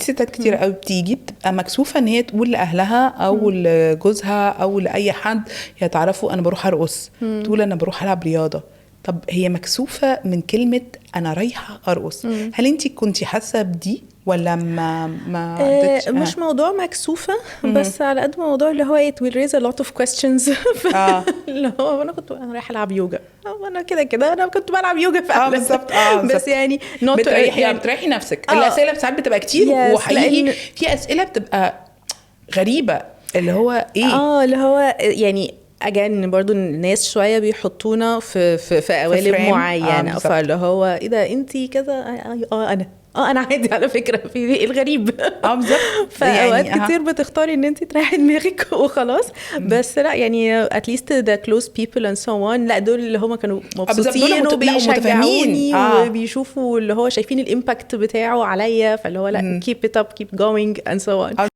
ستات كتير قوي بتيجي بتبقى مكسوفه ان هي تقول لاهلها او لجوزها او لاي حد يتعرفوا انا بروح ارقص، تقول انا بروح العب رياضه. طب هي مكسوفه من كلمه انا رايحه ارقص. هل انت كنتي حاسه بدي ولا ما عدتش؟ مش موضوع مكسوفة، بس على قد ما موضوع اللي هو it will raise a lot of questions. اللي هو انا رايحة العب يوجا، انا كده انا كنت بلعب يوجا فعلا. بالظبط. بس يعني بتريحي نفسك. الاسئله ساعات بتبقى كتير وحقيقي في اسئله بتبقى غريبه اللي هو ايه اللي هو يعني اجان برضو الناس شويه بيحطونا في قوالب معينه. فاللي هو ايه ده انتي كذا، انا عادي على فكره في ايه الغريب. بالظبط. فاوقات كتير بتختاري ان انت تريحي دماغك وخلاص. بس لا يعني at least the close people and so on، لا دول اللي هم كانوا مبسوطين وبيشجعوني وبيشوفوا اللي هو شايفين الامباكت بتاعه عليا، فاللي هو لا keep it up keep going and so on.